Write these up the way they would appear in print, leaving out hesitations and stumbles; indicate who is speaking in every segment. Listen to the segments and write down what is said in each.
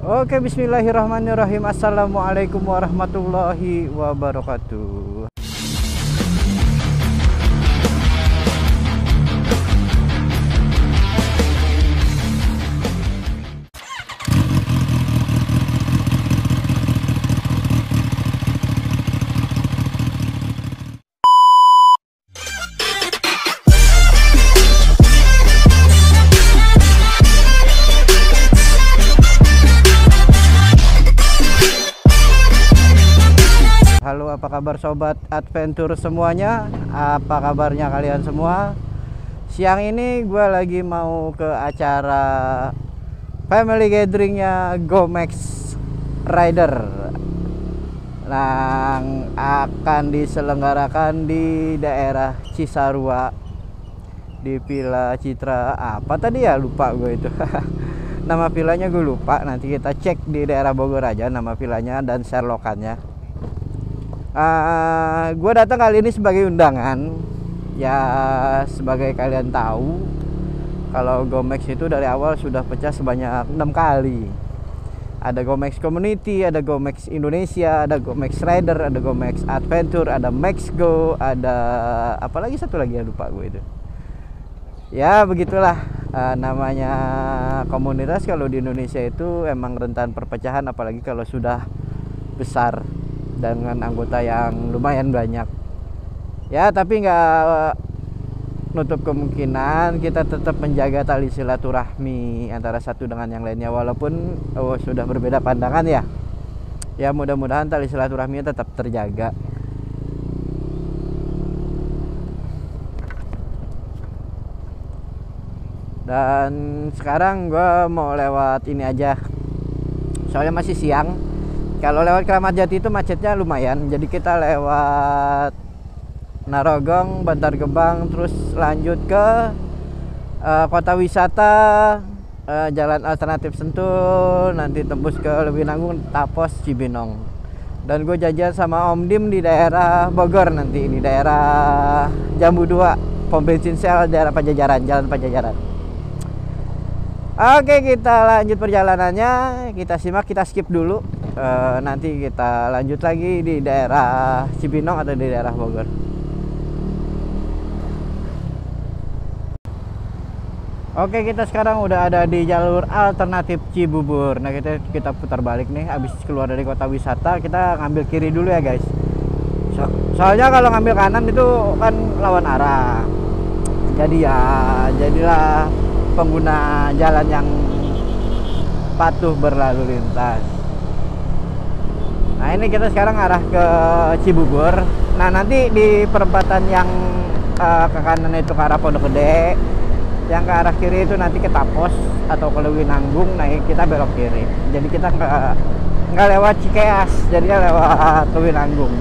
Speaker 1: Oke, bismillahirrahmanirrahim. Assalamualaikum warahmatullahi wabarakatuh. Halo, apa kabar sobat adventure semuanya? Apa kabarnya kalian semua? Siang ini gue lagi mau ke acara family gatheringnya Gomex Rider yang akan diselenggarakan di daerah Cisarua di Villa Citra. Apa tadi ya, lupa gue itu. Nama villanya gue lupa. Nanti kita cek di daerah Bogor aja nama villanya dan share lokannya. Gue datang kali ini sebagai undangan. Ya, sebagai kalian tahu, kalau Gomex itu dari awal sudah pecah sebanyak 6 kali. Ada Gomex Community, ada Gomex Indonesia, ada Gomex Rider, ada Gomex Adventure, ada Max Go, ada apalagi satu lagi ya, lupa gue itu. Ya begitulah, namanya komunitas kalau di Indonesia itu emang rentan perpecahan, apalagi kalau sudah besar dengan anggota yang lumayan banyak. Ya, tapi nggak nutup kemungkinan kita tetap menjaga tali silaturahmi antara satu dengan yang lainnya, walaupun sudah berbeda pandangan ya. Ya, mudah-mudahan tali silaturahminya tetap terjaga. Dan sekarang gue mau lewat ini aja, soalnya masih siang. Kalau lewat Kramat Jati itu macetnya lumayan, jadi kita lewat Narogong, Bantar Gebang, terus lanjut ke kota wisata, jalan alternatif Sentul, nanti tembus ke Lewinanggung, Tapos, Cibinong. Dan gue jajan sama Om Dim di daerah Bogor nanti, di daerah Jambu 2, pom bensin Shell, daerah Pajajaran, Jalan Pajajaran. Oke, kita lanjut perjalanannya, kita simak, kita skip dulu. Nanti kita lanjut lagi di daerah Cibinong atau di daerah Bogor. Oke, kita sekarang udah ada di jalur alternatif Cibubur. Nah, kita putar balik nih, habis keluar dari kota wisata kita ngambil kiri dulu ya guys. Soalnya kalau ngambil kanan itu kan lawan arah. Jadi ya, jadilah pengguna jalan yang patuh berlalu lintas. Nah, ini kita sekarang arah ke Cibubur. Nah, nanti di perempatan yang ke kanan itu ke arah Pondok Gede, yang ke arah kiri itu nanti ke Tapos atau ke Lewinanggung. Nah, kita belok kiri. Jadi kita nggak lewat Cikeas, jadinya lewat Lewinanggung.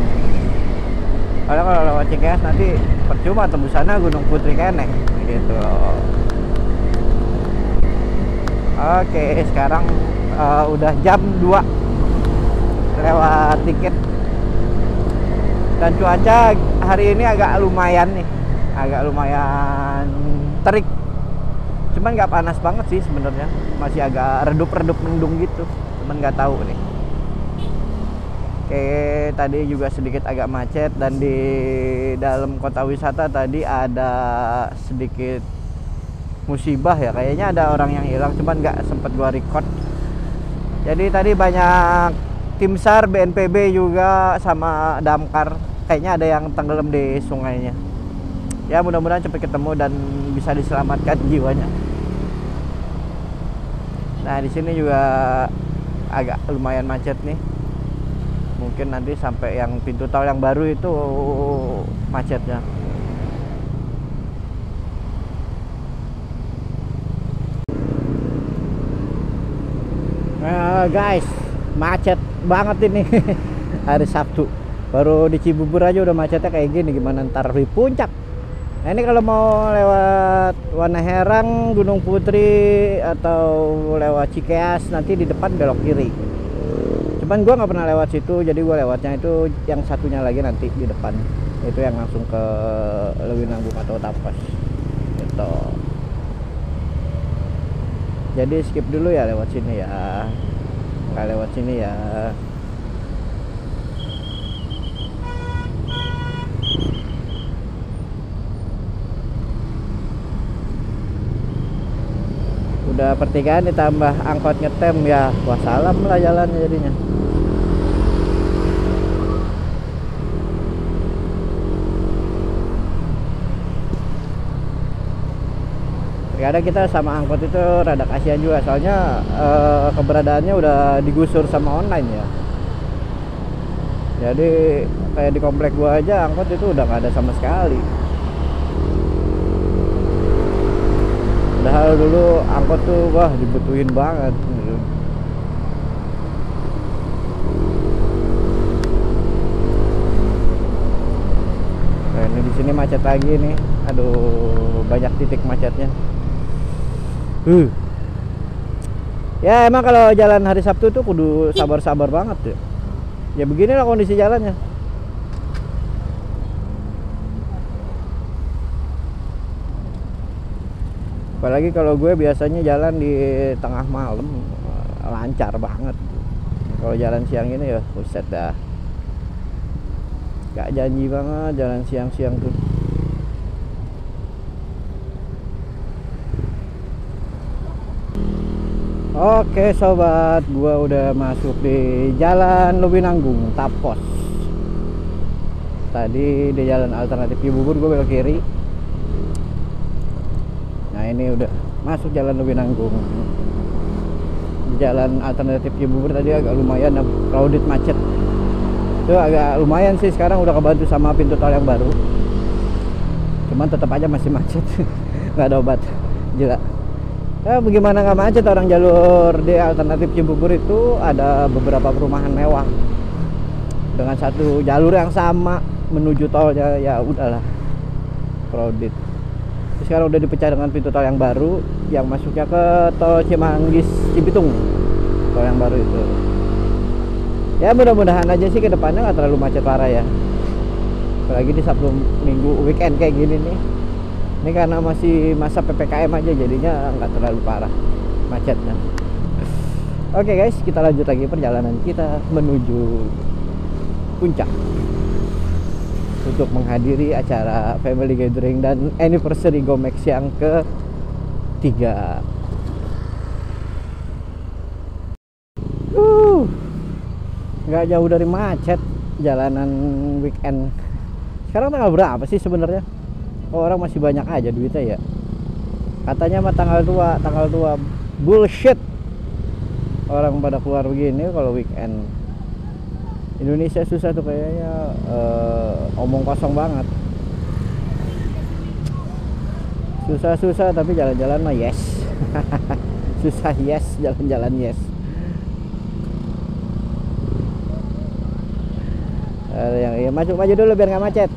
Speaker 1: Kalau lewat Cikeas nanti percuma, tembusannya Gunung Putri kene gitu. Oke, sekarang udah jam 2 lewat tiket, dan cuaca hari ini agak lumayan terik, cuman nggak panas banget sih sebenarnya, masih agak redup-redup mendung gitu, cuman nggak tahu nih. Oke, tadi juga sedikit agak macet, dan di dalam kota wisata tadi ada sedikit musibah ya, kayaknya ada orang yang hilang, cuman nggak sempet gua record. Jadi tadi banyak tim SAR, BNPB juga sama damkar, kayaknya ada yang tenggelam di sungainya. Ya, mudah-mudahan cepat ketemu dan bisa diselamatkan jiwanya. Nah, di sini juga agak lumayan macet nih. Mungkin nanti sampai yang pintu tol yang baru itu macetnya. Guys, macet banget ini. Hari Sabtu baru di Cibubur aja udah macetnya kayak gini, gimana ntar di puncak. Nah, ini kalau mau lewat Wana Herang, Gunung Putri, atau lewat Cikeas, nanti di depan belok kiri. Cuman gua nggak pernah lewat situ, jadi gua lewatnya itu yang satunya lagi nanti di depan, itu yang langsung ke Lewinanggung atau Tapos gitu. Jadi skip dulu ya lewat sini ya. nggak lewat sini ya. Udah pertigaan ditambah angkot ngetem ya, wassalam lah jalannya jadinya. Terkadang kita sama angkot itu rada kasihan juga, soalnya keberadaannya udah digusur sama online ya. Jadi kayak di komplek gua aja angkot itu udah nggak ada sama sekali. Padahal dulu angkot tuh wah dibutuhin banget. Nah, ini di sini macet lagi nih. Aduh, banyak titik macetnya. Ya emang kalau jalan hari Sabtu tuh kudu sabar-sabar banget ya. Ya beginilah kondisi jalannya. Apalagi kalau gue biasanya jalan di tengah malam lancar banget. Kalau jalan siang ini ya buset dah. Gak janji banget jalan siang-siang tuh. Oke sobat, gua udah masuk di Jalan Lubinanggung, Tapos. Tadi di jalan alternatif Cibubur gua belok kiri. Nah ini udah masuk Jalan Lubinanggung. Di jalan alternatif Cibubur tadi agak lumayan crowded, macet. Itu agak lumayan sih, sekarang udah kebantu sama pintu tol yang baru. Cuman tetap aja masih macet. Nggak ada obat, gila. Ya bagaimana nggak macet, orang jalur di alternatif Cibubur itu ada beberapa perumahan mewah dengan satu jalur yang sama menuju tolnya, ya udahlah crowded. Terus sekarang udah dipecah dengan pintu tol yang baru yang masuknya ke tol Cimanggis Cibitung, tol yang baru itu. Ya mudah-mudahan aja sih ke depannya nggak terlalu macet parah ya, apalagi di Sabtu Minggu weekend kayak gini nih. Ini karena masih masa PPKM aja jadinya nggak terlalu parah macetnya. Oke guys, kita lanjut lagi perjalanan kita menuju puncak untuk menghadiri acara family gathering dan anniversary Gomex yang ke-3. Nggak jauh dari macet jalanan weekend. Sekarang tanggal berapa sih sebenarnya? Orang masih banyak aja duitnya ya. Katanya mah tanggal tua. Bullshit. Orang pada keluar begini kalau weekend. Indonesia susah tuh kayaknya, omong kosong banget. Susah tapi jalan-jalan mah yes. Susah yes, jalan-jalan yes. Yang ya, maju dulu biar nggak macet.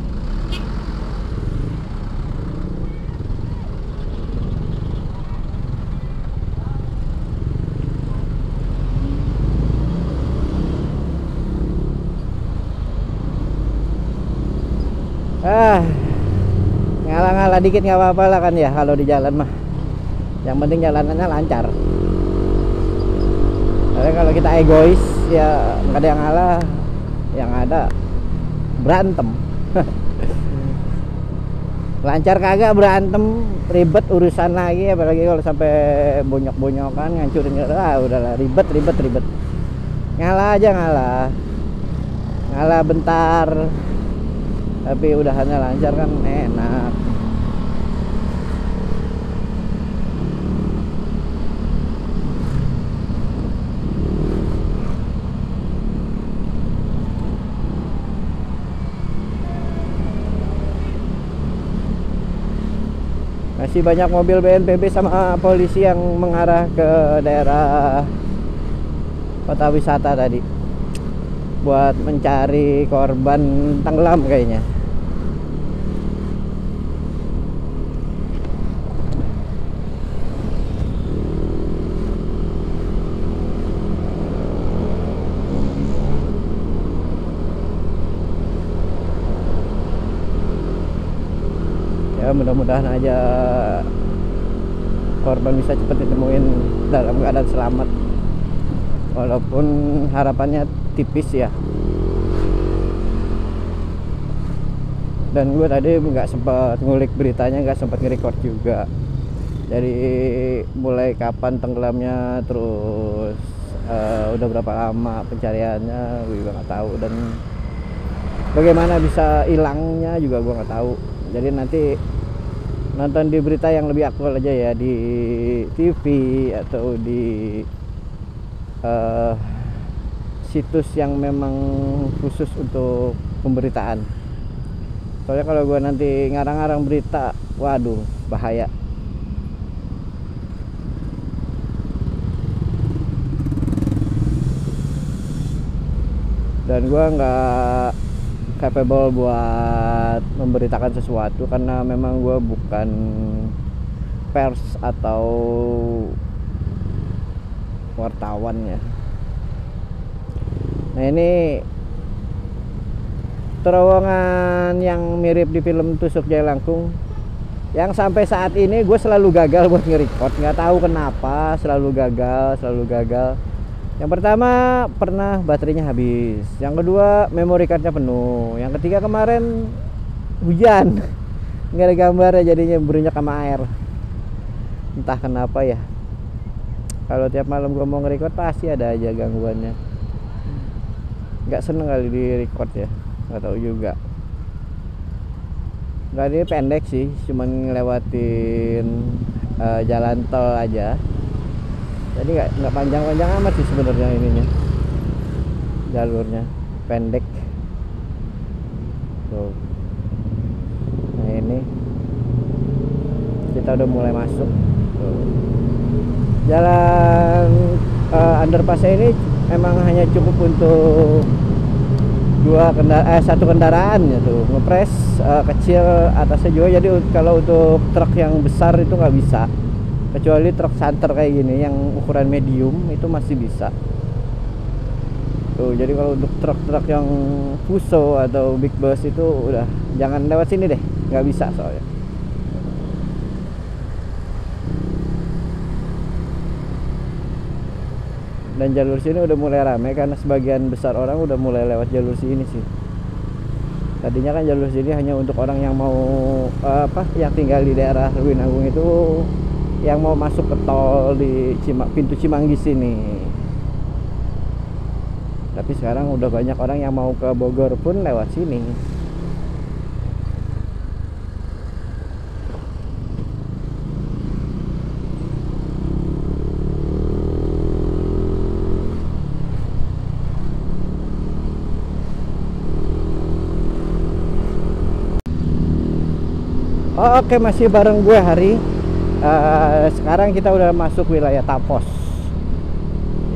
Speaker 1: Ngalah-ngalah dikit nggak apa-apa lah kan ya kalau di jalan mah. Yang penting jalanannya lancar. Karena kalau kita egois ya nggak ada yang ngalah, yang ada berantem. Lancar kagak berantem, ribet urusan lagi, apalagi kalau sampai bonyok-bonyokan ngancurin, udahlah ribet. Ngalah aja, ngalah bentar, tapi udahannya lancar kan enak. Masih banyak mobil BNPB sama polisi yang mengarah ke daerah kota wisata tadi buat mencari korban tenggelam kayaknya. Ya mudah-mudahan aja korban bisa cepat ditemuin dalam keadaan selamat. walaupun harapannya tipis ya. Dan gue tadi nggak sempat ngulik beritanya, nggak sempat nge-record juga. Jadi mulai kapan tenggelamnya, terus udah berapa lama pencariannya, gue juga nggak tahu. Dan bagaimana bisa hilangnya juga gue nggak tahu. Jadi nanti nonton di berita yang lebih aktual aja ya, di TV atau di situs yang memang khusus untuk pemberitaan. Soalnya kalau gue nanti ngarang-ngarang berita, waduh bahaya. Dan gue nggak capable buat memberitakan sesuatu karena memang gue bukan pers atau wartawan ya. Nah ini terowongan yang mirip di film Tusuk Jailangkung yang sampai saat ini gue selalu gagal buat nge-record, nggak tahu kenapa, selalu gagal. Yang pertama pernah baterainya habis, yang kedua memory cardnya penuh, yang ketiga kemarin hujan nggak ada gambarnya, jadinya berminyak sama air. Entah kenapa ya, kalau tiap malam gue mau nge-record pasti ada aja gangguannya. Nggak seneng kali di record ya, nggak tahu juga. Nggak, dia pendek sih, cuman ngelewatin jalan tol aja. Jadi nggak panjang-panjang amat sih sebenarnya ininya, jalurnya pendek. Tuh. Nah ini kita udah mulai masuk. Tuh. Jalan underpassnya ini emang hanya cukup untuk satu kendaraan ya tuh, ngepres kecil atasnya juga. Jadi kalau untuk truk yang besar itu nggak bisa, kecuali truk santer kayak gini yang ukuran medium itu masih bisa tuh. Jadi kalau untuk truk-truk yang Fuso atau big bus itu udah jangan lewat sini deh, nggak bisa soalnya. Dan jalur sini udah mulai ramai karena sebagian besar orang udah mulai lewat jalur sini sih. Tadinya kan jalur sini hanya untuk orang yang mau yang tinggal di daerah Lewinanggung itu, yang mau masuk ke tol di pintu Cimanggis sini. Tapi sekarang udah banyak orang yang mau ke Bogor pun lewat sini. Oke, masih bareng gue Hari. Sekarang kita udah masuk wilayah Tapos.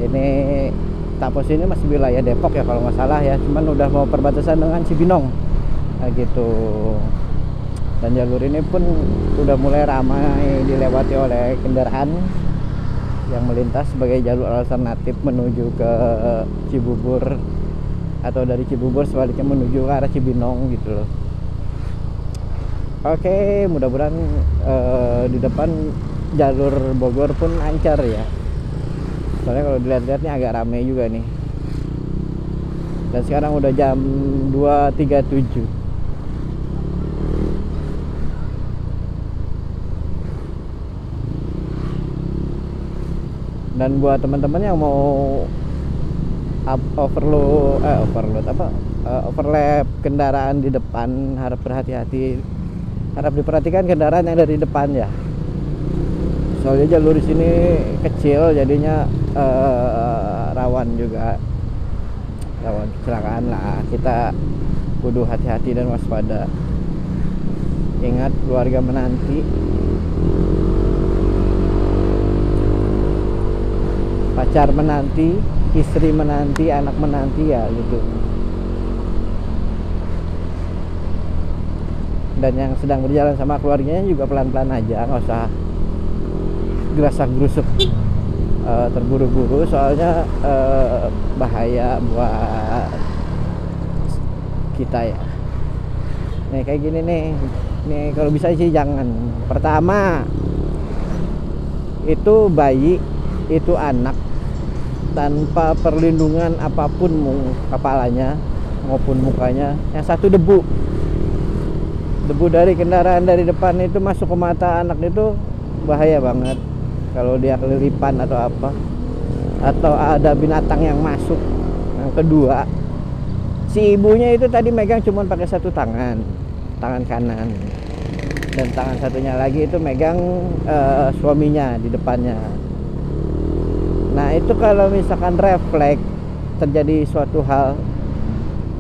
Speaker 1: Ini Tapos ini masih wilayah Depok ya kalau nggak salah ya, cuman udah mau perbatasan dengan Cibinong gitu. Dan jalur ini pun udah mulai ramai dilewati oleh kendaraan yang melintas sebagai jalur alternatif menuju ke Cibubur, atau dari Cibubur sebaliknya menuju ke arah Cibinong gitu loh. Oke, mudah-mudahan di depan jalur Bogor pun lancar ya. Soalnya kalau dilihat-lihat ini agak ramai juga nih. Dan sekarang udah jam 2.37. Dan buat teman-teman yang mau overlap kendaraan di depan, harap berhati-hati. Harap diperhatikan kendaraan yang dari depan ya. Soalnya jalur di sini kecil, jadinya rawan juga, rawan kecelakaan lah. Kita kudu hati-hati dan waspada. Ingat, keluarga menanti, pacar menanti, istri menanti, anak menanti ya gitu. Dan yang sedang berjalan sama keluarganya juga pelan-pelan aja, nggak usah gerasak-gerusuk terburu-buru, soalnya bahaya buat kita ya. Nih kayak gini nih kalau bisa sih jangan. Pertama itu bayi, itu anak, tanpa perlindungan apapun, kepalanya maupun mukanya. Yang satu debu dari kendaraan dari depan itu masuk ke mata anak itu bahaya banget kalau dia kelilipan atau apa, atau ada binatang yang masuk. Yang kedua, si ibunya itu tadi megang cuma pakai satu tangan kanan, dan tangan satunya lagi itu megang suaminya di depannya. Nah itu kalau misalkan refleks terjadi suatu hal,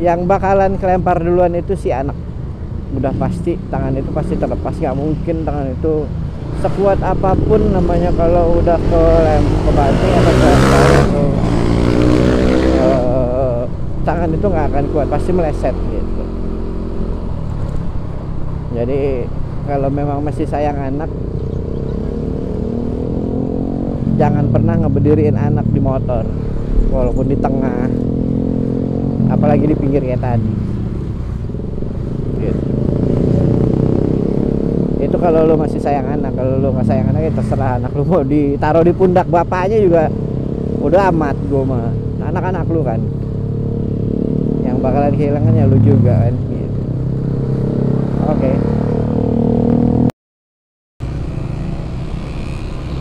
Speaker 1: yang bakalan kelempar duluan itu si anak. Udah pasti tangan itu pasti terlepas, nggak mungkin tangan itu sekuat apapun namanya kalau udah kebanting atau kelempar itu, tangan itu nggak akan kuat, pasti meleset gitu. Jadi kalau memang masih sayang anak, jangan pernah ngeberdiriin anak di motor, walaupun di tengah, apalagi di pinggir kayak tadi gitu. Itu kalau lo masih sayang anak. Kalau lo nggak sayang anak, ya terserah anak lo mau ditaruh di pundak bapaknya juga udah amat. Gue mah anak-anak lo kan yang bakalan kehilangannya lo juga kan gitu.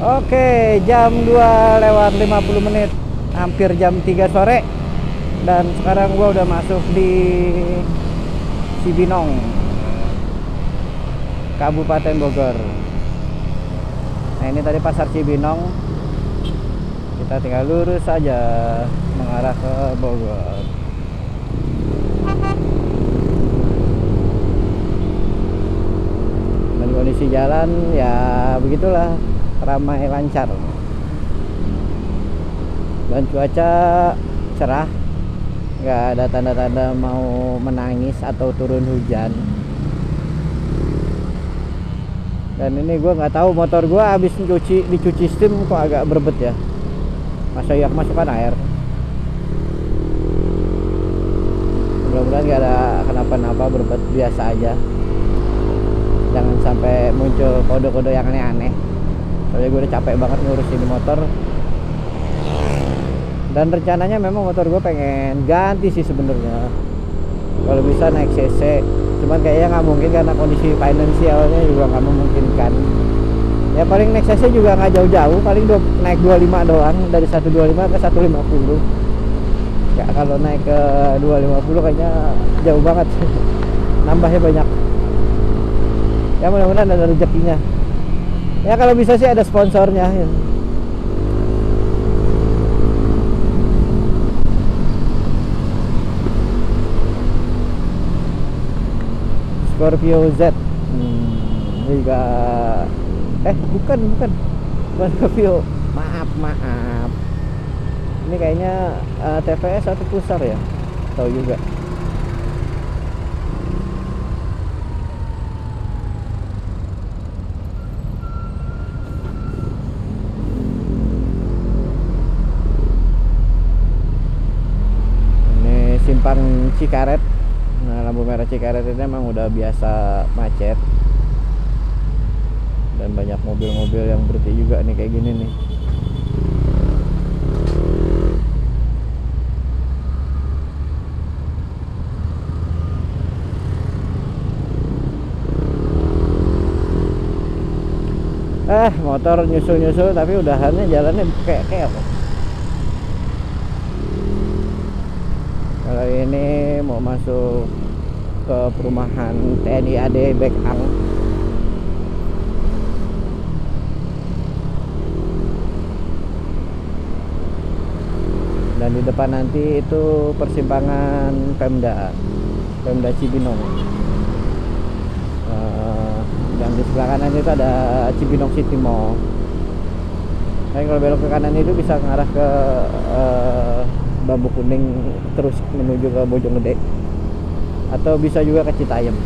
Speaker 1: Oke, jam 2:50, hampir jam 3 sore. Dan sekarang gua udah masuk di Cibinong, Kabupaten Bogor. Nah ini tadi pasar Cibinong. Kita tinggal lurus saja mengarah ke Bogor. Dan kondisi jalan ya begitulah, ramai lancar. Dan cuaca cerah, nggak ada tanda-tanda mau menangis atau turun hujan. Dan ini gue nggak tahu, motor gue habis dicuci steam kok agak berbet ya. Masa ya kemasukan air. Mudah-mudahan nggak ada kenapa-napa, berbet biasa aja. Jangan sampai muncul kode-kode yang aneh-aneh. Soalnya gue udah capek banget ngurusin di motor. Dan rencananya memang motor gue pengen ganti sih sebenarnya, kalau bisa naik CC. Cuman kayaknya nggak mungkin karena kondisi finansialnya juga nggak memungkinkan. Ya paling naik CC juga nggak jauh-jauh, paling naik 25 doang, dari 125 ke 150. Ya kalau naik ke 250 kayaknya jauh banget. Nambahnya banyak. Ya mudah-mudahan ada rezekinya. Ya kalau bisa sih ada sponsornya ya. Scorpio Z. Ini juga bukan Scorpio. Maaf. Ini kayaknya TVS atau Pulsar ya? Tahu juga. Ini simpang Cikaret. Nah, lampu merah Cikaret ini memang udah biasa macet. Dan banyak mobil-mobil yang berhenti juga nih kayak gini nih. Motor nyusul-nyusul tapi udahannya jalannya kayak kalau ini mau masuk ke perumahan TNI AD Bekang. Dan di depan nanti itu persimpangan Pemda Cibinong. Dan di sebelah kanan itu ada Cibinong City Mall. Dan kalau belok ke kanan itu bisa ngarah ke Bambu Kuning terus menuju ke Bojonggede, atau bisa juga ke Citayam.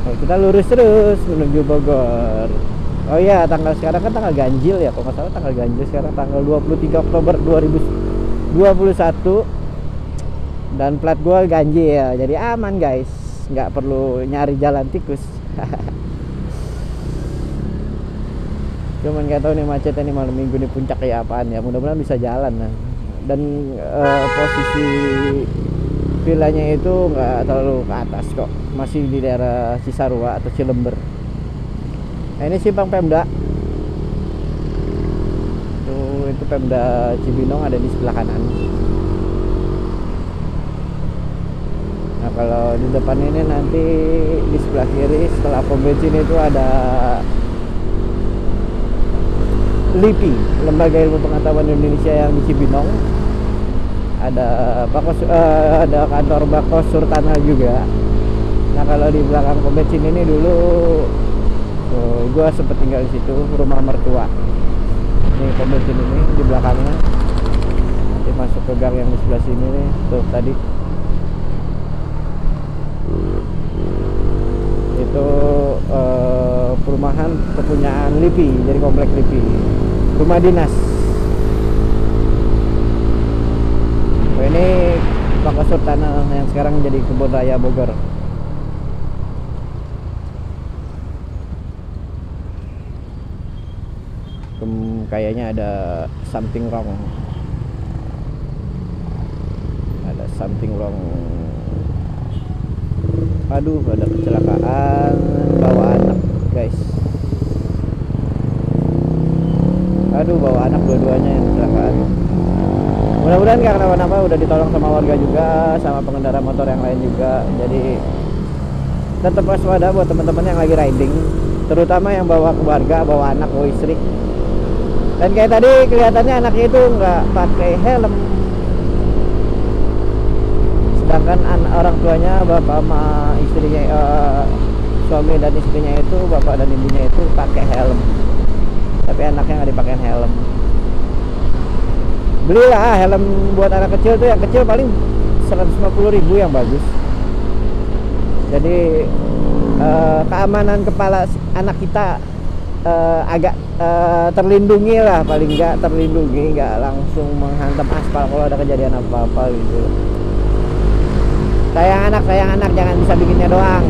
Speaker 1: Nah, kita lurus terus menuju Bogor. Oh iya, sekarang kan tanggal ganjil ya, kalau nggak salah tanggal ganjil sekarang tanggal 23 Oktober 2021. Dan plat gua ganjil ya, jadi aman guys, nggak perlu nyari jalan tikus. Cuman nggak tahu nih macetnya nih malam minggu nih puncak kayak apaan ya. Mudah-mudahan bisa jalan nah. Dan posisi villanya itu nggak terlalu ke atas kok, masih di daerah Cisarua atau Cilember. Nah ini simpang Pemda tuh, itu Pemda Cibinong ada di sebelah kanan. Nah kalau di depan ini nanti di sebelah kiri setelah pom bensin itu ada LIPI, Lembaga Ilmu Pengetahuan Indonesia yang di Cibinong. Ada ada kantor Bakos Surtana juga. Nah kalau di belakang pom bensin ini dulu gue sempet tinggal di situ, rumah mertua. Ini pom bensin ini di belakangnya. Nanti masuk ke gang yang di sebelah sini nih, tuh tadi. Itu perumahan kepunyaan LIPI, jadi komplek LIPI, rumah dinas. Ini Bakos Surtana yang sekarang jadi Kebun Raya Bogor. Kayaknya ada something wrong. Ada something wrong. Aduh, ada kecelakaan bawa anak, guys. Aduh, bawa anak dua-duanya yang kecelakaan. Mudah-mudahan nggak kenapa-napa, udah ditolong sama warga juga, sama pengendara motor yang lain juga. Jadi tetap waspada buat teman-teman yang lagi riding, terutama yang bawa keluarga, bawa anak, bawa istri. Dan kayak tadi kelihatannya anaknya itu nggak pakai helm, sedangkan orang tuanya, bapak sama istrinya, suami dan istrinya itu, bapak dan ibunya itu pakai helm, tapi anaknya nggak dipakai helm. Belilah helm buat anak kecil tuh, yang kecil paling 150.000 yang bagus. Jadi keamanan kepala anak kita agak terlindungi lah, paling nggak terlindungi, nggak langsung menghantam aspal kalau ada kejadian apa-apa gitu. Sayang anak jangan bisa bikinnya doang.